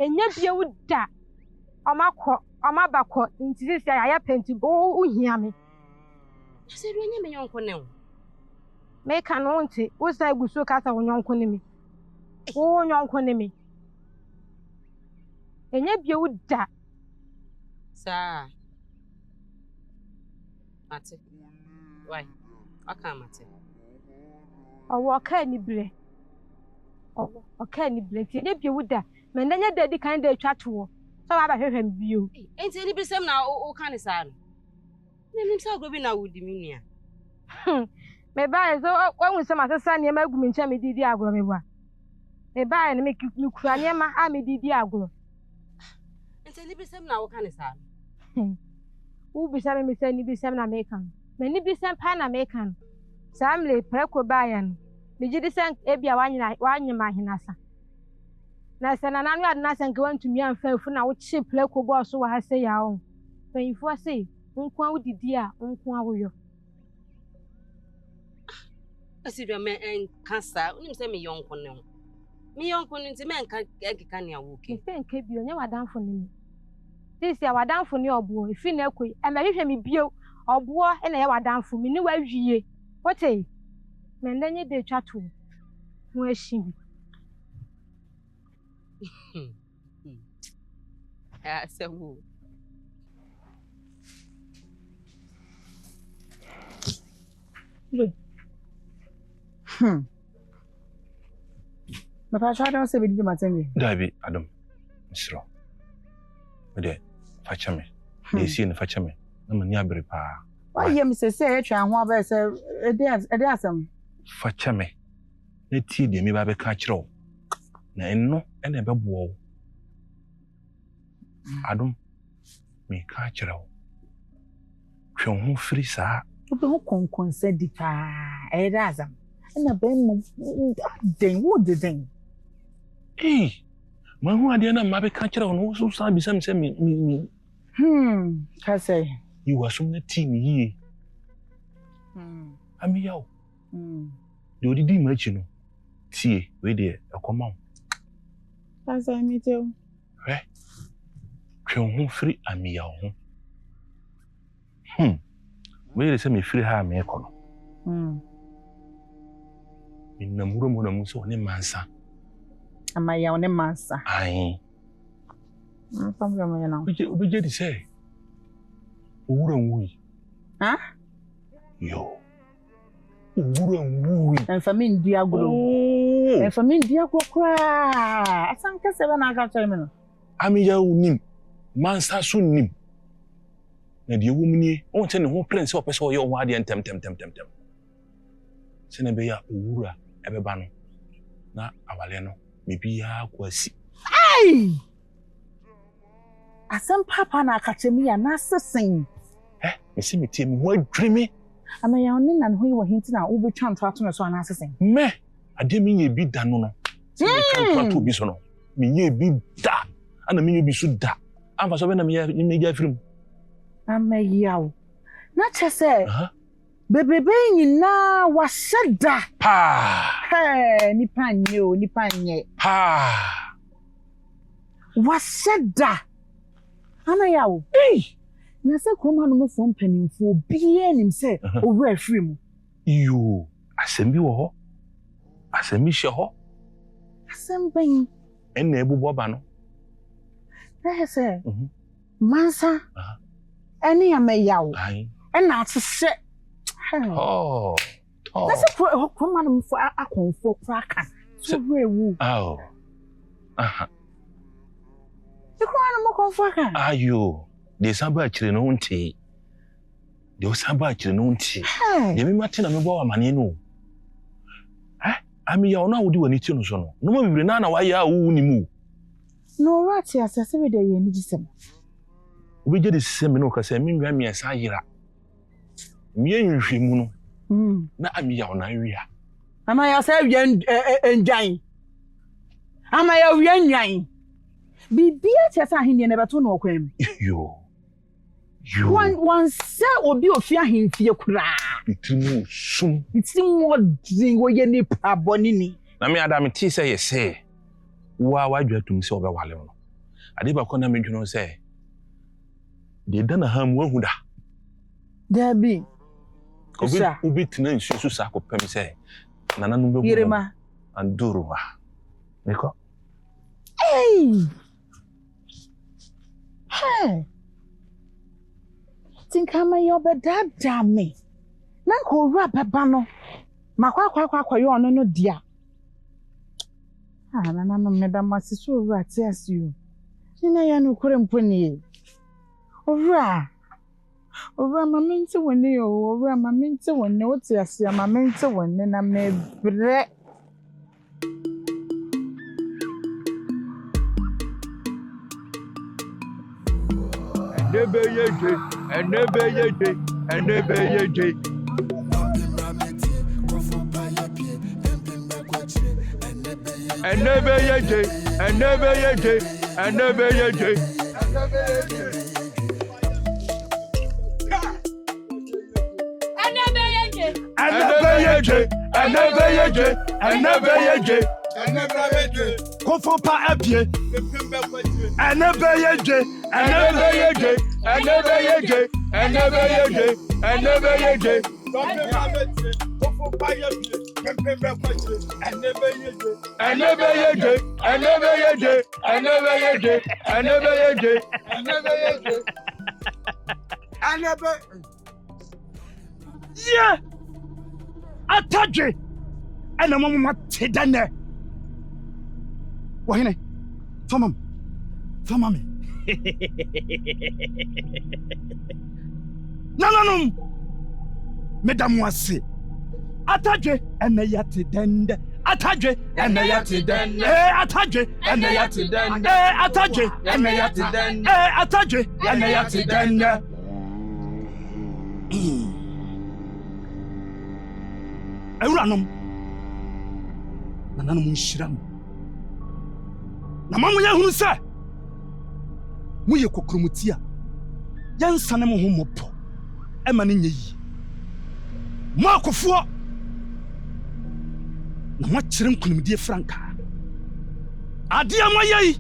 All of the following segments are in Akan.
Enya bia wuda. Omabako nti sisi ya penti bo uhia me. Se enya me yonko ne wo. Me ka no nti wo sai gusu ka sa wo yonko ne me. Wo yonko ne me. Enya bia wuda. Sa. Mate. Why? Aka mate. Owo ka ni bre. Owo ka ni bre ti enya bia wuda. Me nanya dadi kan da atwa to. So aba hwehwem bio. Enti ni bisem na o kan sa no. Nim sa go bi na wudi mi nua. Me ba so won se masesa ne ma gumi ncha me didi agoro me bua. Me ba ne me kura ne ma a me didi agoro. Enti ni bisem na o kan sa no. U bisa me se ni bisem na me kan. Me ni bisem pa na me kan. Samle preko ba ya no. Me gidi sen ebia wanyima hinasa. Na sana nanu adna sen ke wantumi amfa fu na wo chi preko bo so wa ha se ya o. Panifo se nkwa wudidi a nkwa woyo. Asido me en kansa unim se me yonko ne ho. Me yonko nti me enka ekeka ne awoke. Se enka bio nya wadanfo ne mi. Sisi a wadanfo ne obo efi na ekoi e ma hwehwe mi bio obo e na ye wadanfo mi ni wa hwie. Wote me ndenye de twato ho ahimi. Ah sewu. My pastor don't say we did my thing. Dabi Adam. Misro. Ode facha me. Dey see no facha me. Na mani abere pa. Why you me say etwa ho aba say ede asem. Facha me. Na ti de me ba be ka kire wo. Na enno ene be bo wo. Adam me ka kire wo. Twe ho firi saa. Obi ho konkonsa di pa. Ede asem. Na be mo den wo de den. Ma hu ade na ma be ka kire wo no so sa bi sam se me. Ka say. You was some team ye. Ami yaw. De odidi machi no. Tie we de akoma. Ka say me too. Twe ho firi ami yaw ho. We dey say me firi ha me ekono. Inna muro mo na muso ne mansa. Ama yaw ne mansa. Ai. Problem ya now. Obi je di say. Owura nwui. Ha? Yo. Owura nwui. Enfami ndi agro. Enfami ndi akokra. Asanka se ba na aka tell me no. Ami ya unim. Mansa so nim. Na de wo mnie, on tell ne ho plan se opese oye ho adentem. Se na be ya owura ebeba no. Na awale no, me bia kwasi. Ai! Asem papa na akachemi ya na sesen. Me see me tie me ho adweme. Ama ya oni na ho yi wo hinti na wo betwa nto ato so na sesen. Me ade me ye bi da no. Se me twa to bi so no. Me ye bi da. Ana me ye bi so da. Amfa so be na me ya firim. Ama yawo. Na chese. Bebebe nyina wa sheda. Pa. Nipa nye. Pa. Wa sheda. Ana yawo. Na se kroma no mo fo mpanimfo bie nim se owura afiri mu. Yo, asem bi wo ho. Asem bi hye ho. Asem ban. En ebubo ba no. Na se. Mansa. Eni amayawo. Ai. Na atse. Oh. Na se kroma no mo fo akonfo kraka. So wewu. Oh. Aha. Kroma no mo konfo aka. Ayo. De saba akire no nti. De saba akire no nti. De me mate na me bo amane no. Ami ya ona wodi wani ti no so no. No mo bibire na wa ya wu ni mu. No rati asase we de ye ni gisem. Obi je de sisem no ka se mi nwa mi esa yira. Mi enhwemu no. Na ami ya ona wia. Ama ya se wia enjan. Ama ya wia nwan. Bibia chesa ahinde ne beto no kwam. Yo. One se obi ofi ahemfie kura. Itinu sum. Itinu odin wo ye ni paboni ni. Na me adam ti se ye se. Wa wadwatum se obewale no. ade ba ko na medwuno say de da na ha mu ahu da Dabi obi tina nsu so sa kopem say nana no behu Yirema anduruma meko hey tinka ma yo be dada me na ko ru abeba no makwa yo no no dia nana no me da masiso ru ate asiu nina ya no kure mponi owura maminti woni o owura maminti woni o ti asia maminti woni na mebre Enebeye Confond pas à pied. Yeah! Attaque! And a moment, Tidane. Wahine, Tomam, no, Madame Wasi, Attaque, and the yati dende, Attaque, and the yati dende, Attaque, and the yati dende, Attaque, and the yati dende, Attaque, and the yati dende. Euranum, Nananum Shiram. Na mamu ya hunu se mu ye kokrumutia yansane mo homopo e ma ne nyeyi mo akofo na mo kire nkunimdie franka ade amoyei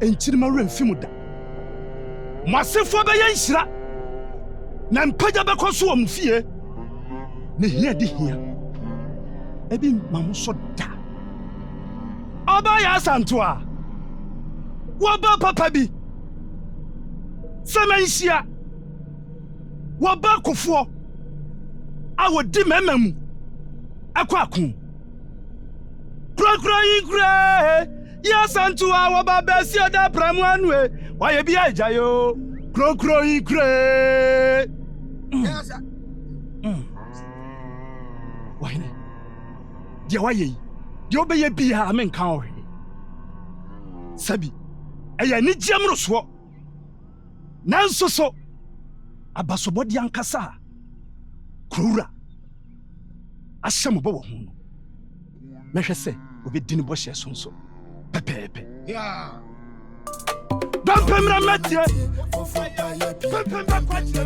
enchiri ma remfimu da mo asefo be yanhira na mpaja be koso wo mfie na hia de hia ebi mamu so da Oba ya santua. Woba papa bi. Semenhia. Woba kofo. Awodi memamu. Akwa kun. Kro igre. Ya santua woba besi oda pramu anu e. Waye bi ajayo. Kro igre. Yes. Wahine. Dia waye. Yo be ye bia amenka o he sabi eya ni giamro so nanso so abasobodi ankasa krura ahyem bo wo hu no mehwe se obedi ni bo hye sonso pepepe ya dampemra metie pepemba kwachi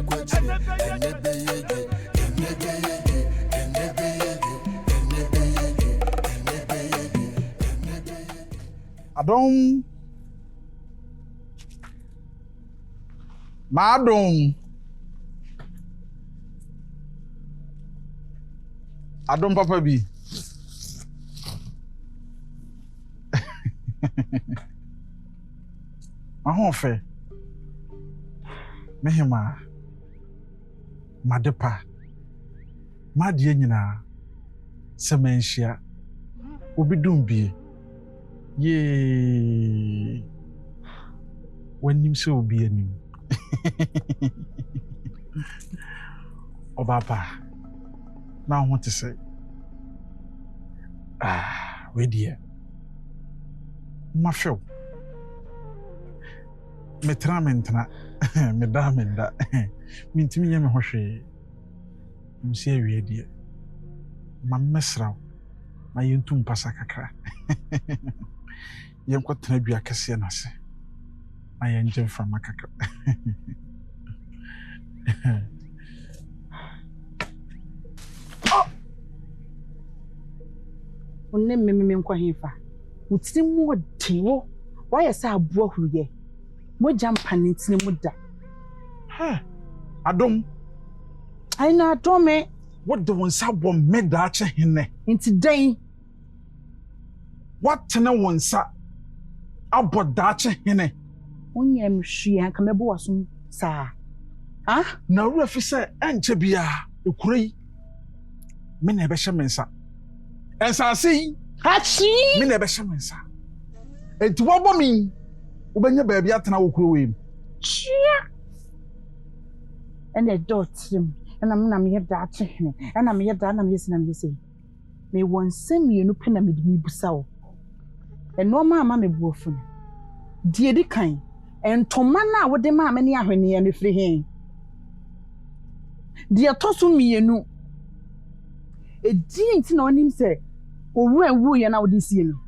Adom Madom Adom papa bi Ahofe Mehima Madepa Madie nyina Semenhia Obidum bi Ye when him so be anim Obapa now I want to say we dear my show me tramentna me damenda mintimi yeme hwehwe msie wie dear ma mesraw ma yentum pasa kakra Yanko Tenabia Cassianase. I engine from Macaca. Onne meme nkwa hefa. Utim mo tiwo Why is a boy who ye? Mo jump and it's no muda. Ha! Adom. I know, Tommy. What the one sab one made that hine? In today. What no one sa? About that hine? Only am she and come aboard soon, sir. Ah? Na refi say enche bia ekure me na ebe shemensa ensase yi Hachi me na ebe shemensa enti wo bɔ mi wo benya ba bia tena wo kuro we chia and the dotrim and I'm na me da chehne and I'm here da na me sina me say me won sem ye no pena me di busa wo and no ma me buofu die di kan entoma na wo de ma me ne ahwene ne firi hen dia tosu mienu edi nti na onim se owu ewu ye na wo de sie no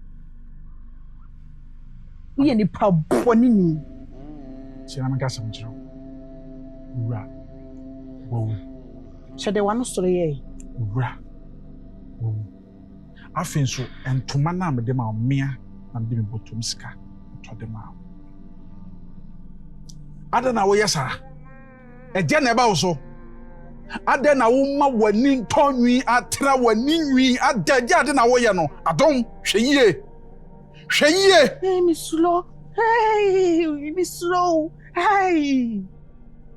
ye ni pa boni ni Chira me gasam jiro ura wo chede wano soro ye ura wo afin so entoma na me de ma omia na me de me botom sika to de ma ada na wo yesa eje na eba wo so ada na wo ma wani tonwi atra wani nwi adaja ada na wo ye no adon hweyie hey me slow hey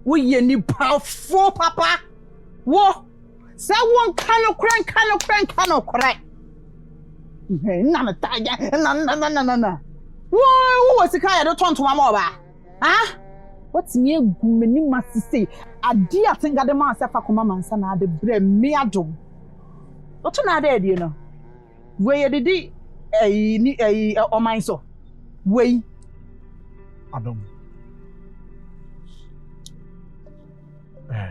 wo ye ni powerful papa wo sa won kano kran na me taja na wo sika ya do tonto ma ba ah what's me gumeni masise adi atenga de ma asefa koma mansa na de bre me adom oto na de die no we ye didi ni oman so we adom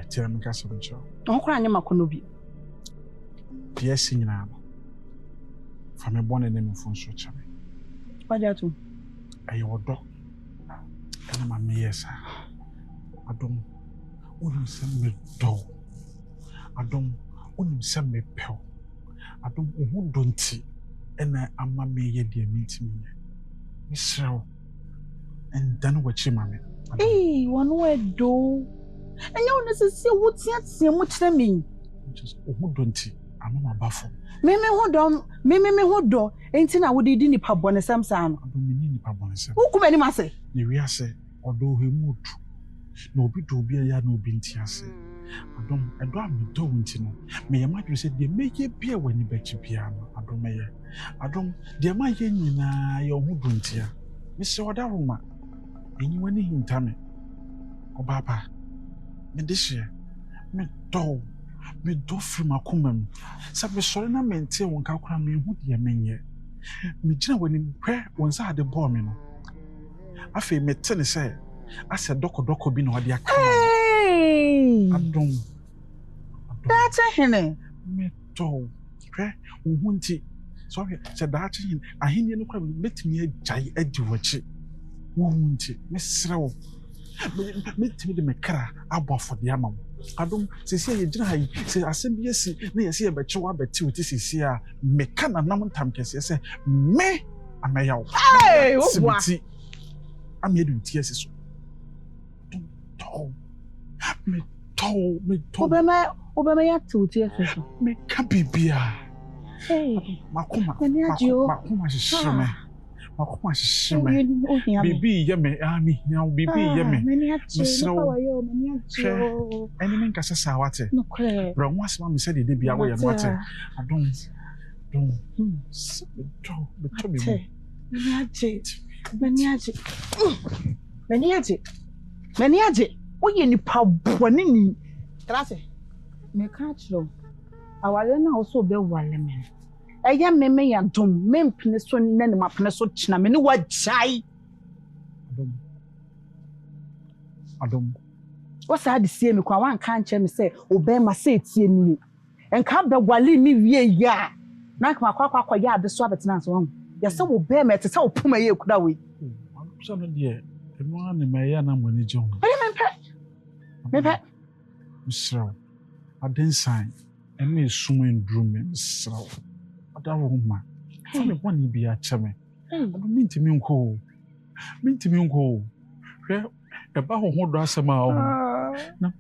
tira me kasa ncho okura anya makono bi bia sinyina no fa me bone ne me fon so chame waja tu odo ana ma me yesa adom onim se me do adom onim se me pel adom ohu donti ena ama me ye de mitimi me srew and then what chi mame one way do enya wona se wotia mu kire me just ohu donti ama ma bafo me ho do enti na wo de di nipa bone samsa no adom ni nipa bone sam wo kuma ni mase ni wi ase odo hemu otu na obi do obi ya na obi nti ase adom edo am do nti no me yema dwe se de meye bia wani bachi bia no adom ye adom de ma ye nyina ye ohu do nti a me se oda roma enyi wani hinta me obaba me dehye me do firi makomam sabe sori na mente won ka kora me hu de menye me gina wani hwe won sa de bo me no afi me tene se ase doko bi na odi aka adom that's a hene me to hwe hu nti so se dachi hin ahini no kwa betimi agyan adi wachi hu nti me srewo me timi de me kra abofo de amam adom sisi ye gina hayi se asem bi esi na yesi ye beche wa beti uti sisi a me kana nam ntam kese se me amayaw wo ame edu ti esi so me to obema ya tuti esi so me ka bibia makoma shishime makoma shishime bibi yeme ami nya bibi yeme misro enemy nkasa sawate bro wasema mi sɛ de bia wo ye no ate adom beto bi mani aje wo ye nipa bone ni trase me ka chiro awale na wo so be wale me eya meme ya dom mempene so ne ne mapene so china me ne wajai adom wasa ade sie me kwa wan kan che me se obe ma se tie ni enka be wale ni wie ya na ka kwakwa ya ade so abetena so ho ya se obe ma te se opuma ye kuda we so no de eno an me ya na mani jon mempe misraw adensan eme esum endrum misraw ada wo ma fa me boni bia cheme ado mintimi nko Mintimi nko. Hwe eba ho ho do asema ho. Na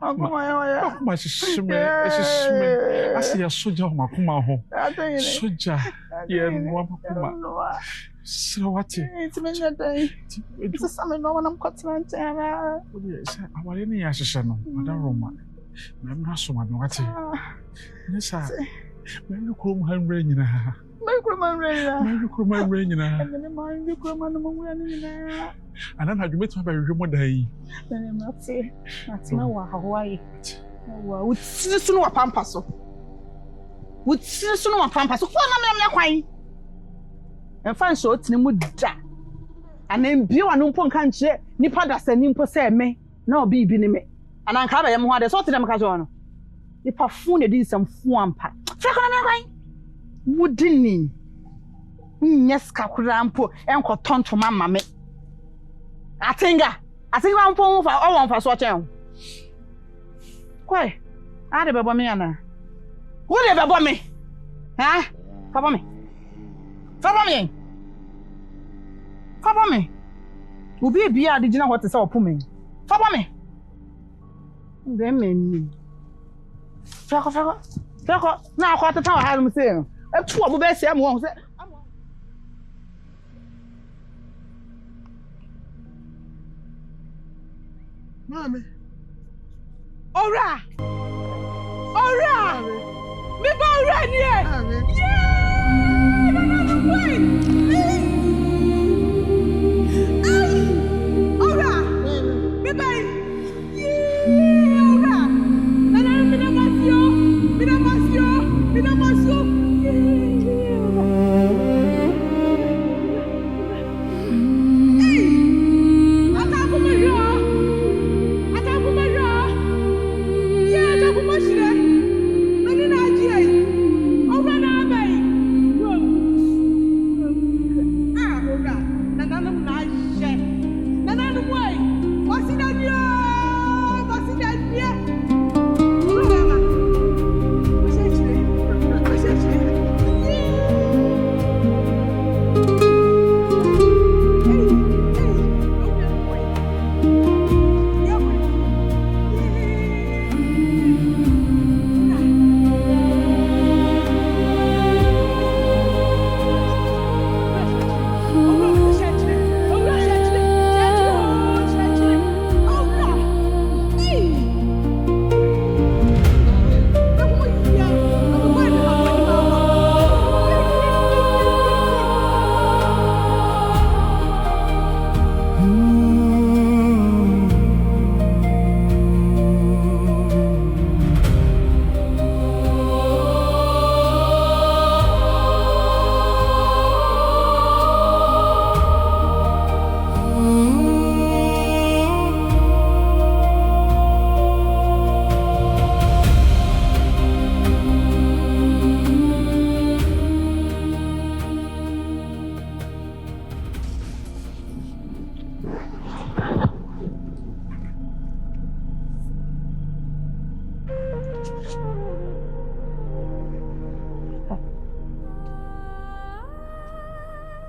akuma shishime. Asi ya soja makuma ho. Soja ye no makuma. Srawati. Intimenya dai. It's some no one am continent. Awale ni ya shisha no. Madam Roma. Na so ma no wati. Nisa. Me ko mu han re nyina. Microman rain. And then my microman no and then you met my remote day. Then I'm not say, that's my Hawaii. Would soon a pampas. Would soon a pampas. What am I quite? And find so it's would da. And then Bio and Umpon can't share. Nipadas and Nimpo say me. No be me. And I cover them what they sort of them cajon. The perfume did some fuampa. Wouldn't yes, Kakurampo, and cotton to mamma me. I think I'm for all of us watching. Quay, I have a me, Anna. Whatever about me? Huh? Follow me. Follow me. Will be a beer, did you know what is all pumming? Follow me. Then me. Feco. Now, what the tower had him say. A trouble best, I'm wrong. Mommy. Ora! Me go run here! Ora! Me bye! Ora! Minamasio!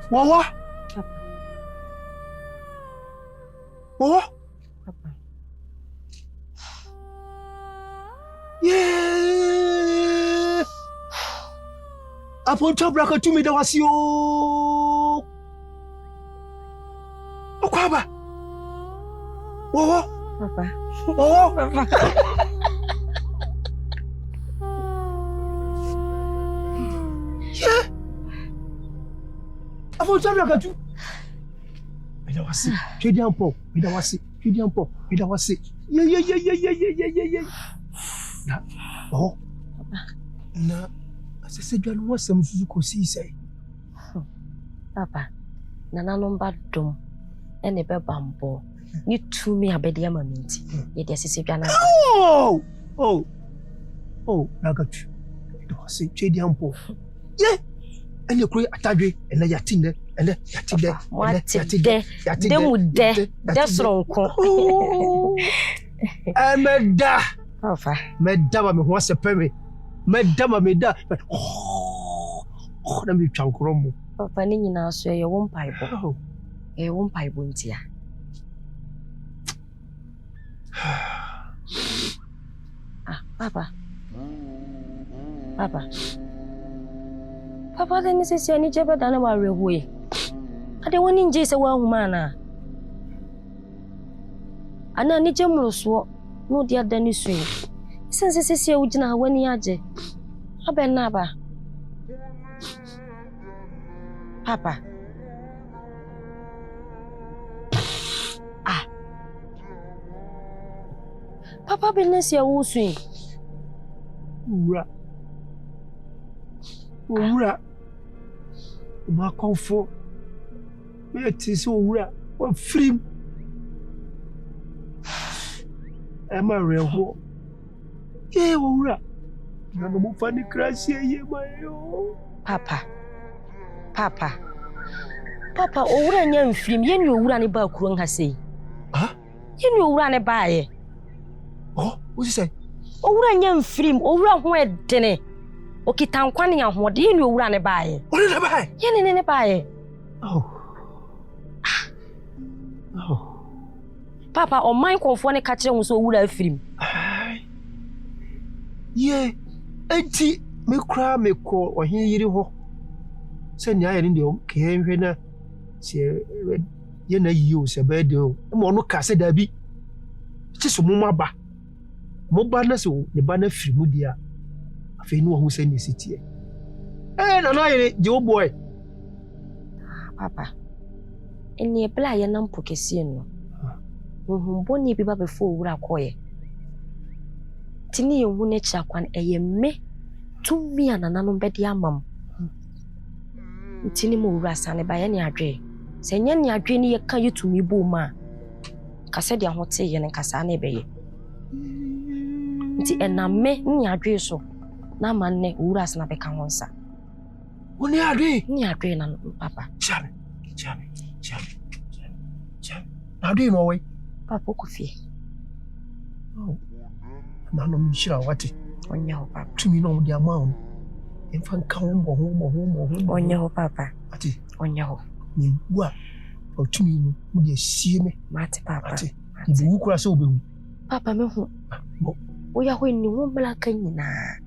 Wawa? Wawa? Papa. Yeah! Upon top bracket to me, there was you. Okwaba. Wawa? Papa. Wawa? Papa. Yeah! Upon top bracket to Midawasi, Chediampo, Midawasi, Chediampo, Midawasi. Yeah. Na, oh, na, as I said, you know some Suzuko say. Papa, Nana number dom, and a bamboo. You two me a bedia mamint. Yet, yes, is Oh, Nagatu, Midawasi, Chediampo. Yeah, and you create a taggy, and a yatin, and a yatin, what they would dare. That's wrong. I'm a da. Papa, Madame was a perry. Madame me da, but let me chunk room. Papa, Nina, so you won't pipe. Oh, won pai bontia. Papa. Papa, then this is any jabber than our way. I don't want in Jason woman. And I need your swap, no dear Dennis swing. Since this is your Ujina when yaje. Abenaba. Papa. Papa business your swing. Ura. My comfort. It is Ura. What free? Am I real? Yeah, Ura. I'm a funny crash here, my Papa. Papa, Ura and young film, you knew Ura about Kurung has say. Huh? You knew Ura and buy. Oh, what you say? Ura and young film, Ura where dinner. Okay, town quanning and what do you know run a buy? What did I buy? Yen in a buy. Oh. Papa, or mine call for a catcher was so would have film. Yeah, auntie, me cry, me call, or hear you. Send ya in the home, came when say, Yena use a bed, and mono cassa dabby. Just a mumaba. Mobanas, the banner frimudia. I know who sent the city. And I, your boy. Papa, and near Playa Nampocasiano. Who bonny be before would acquire. Tini, who nature quan a me to me and an unbedia mum. Tini Murasane by any address. Say, Yanny, I drain ye can you to me, Booma. Cassadia, what say, and Cassane bay. And I may near address so. Na manne uras na beka wonsa. Oni ade? Ni ade na papa. Chame. Na ade no way. Papa ku fie. Oh. Na no mi shira wati. Onya ho papa. Tumi no de amount. Emfa nka ho mo. Onya ho papa. Ati. Onya ho. Ni wa. O tumi no mu de sie me. Mate papa. Ati. Ni wu kura so obehu. Papa me hu. Oya ho ni wo bla kan nyina.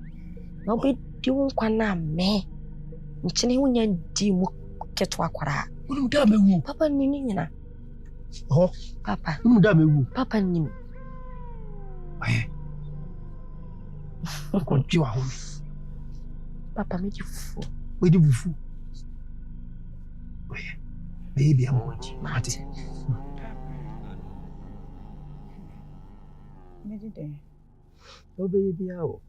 Na obi di wo kwa na me. Nchene wo nya di mu keto akwara. Unu da mewu. Papa ni nyina. Oh. Papa. Unu da mewu. Papa ni. Aye. Ko jiwa ho. Papa me di fufu. We di fufu. Oye. Baby am wanti. Mate. Me di de. O baby awo.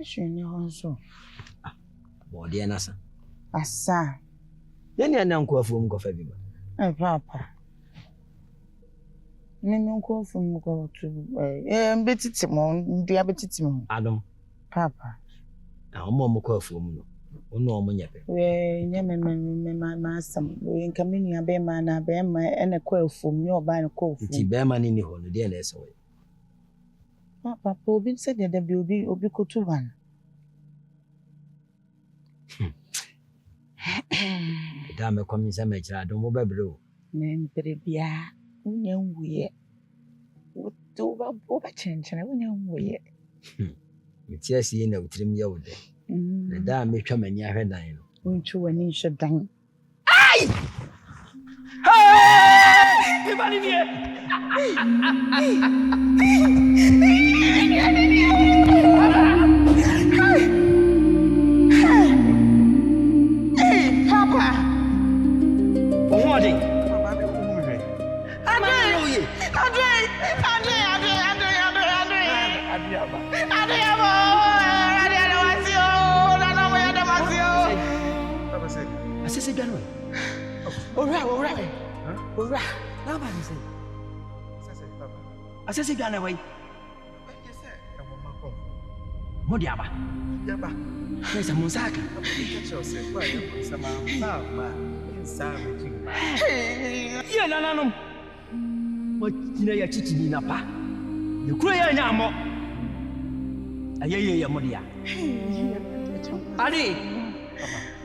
Shini honso. Body na sa. Asa. Yeni ananko afum ko fa biba. Papa. Nínú ko fún ko tu betiti mo ndia betiti mo. Adam. Papa. Na mo ko afum no. Ono o nyepe. We nyame ma asam. We nka me nua be ma na be ma ene ko afum ni oba ne ko afum. Ti be ma ni ho no de na ese we. Papa, obi said that be obi kotu ban. Da me komi se me kira do mo bebre o. Me mpere bia, unya nwuye. Wotu ba boba chenchene unya nwuye. Me ti asi na utrim ye wo de. Na da me twa mani ahwe dan no. Unchu wani hwe dan. Ai! Hey! Ibani ni. Papa. Owodi. Baba be ku me. Asese gano. Ora. Na ba ni se. Asese gano we. Mo dia ba. Pesa musaka. Ye nananum. Mo kina ya chichini na pa. Ye kuro ya nyamo. Ayeye ya mo dia. Ade.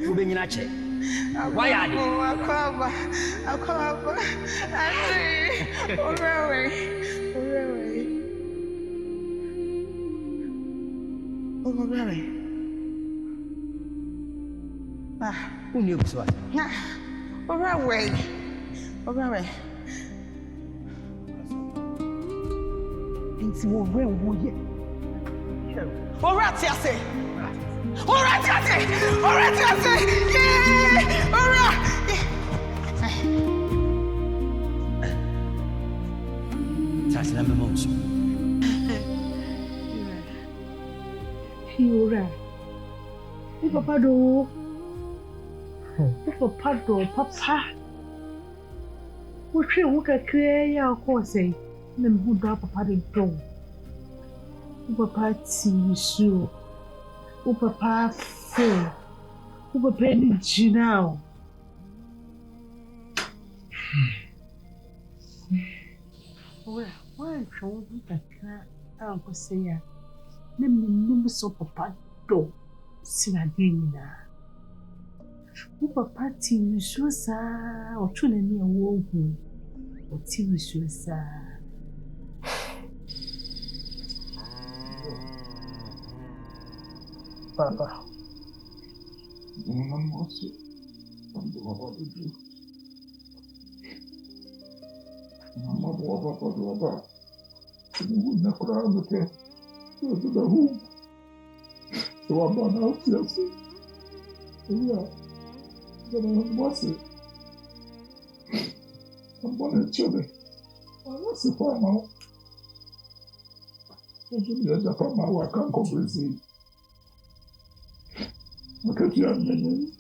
Ube nyina che. Why are you? Akua. Auntie. Orewe. Who knew this one? Orewe. It's more real, would you? Oratiase. That's the number most. Ora. Papa papa. What you look at clear, of course, say, then who drop a party door. Papa, see you. Papa, fool. Papa, you now. Well, why should we Uncle say, Name so papa do. Sinadina. Papa, you sure, sir, or tune me a woman, or TV sure, sir. Papa. I'm also what to do. Mama, what? You would not cry on the bed. Go to the room. So I'm not out yes. Yeah. Then what's it? I'm going to chill it. What's the point now? I'm Japan, I can't go Brazil. Look at you, man.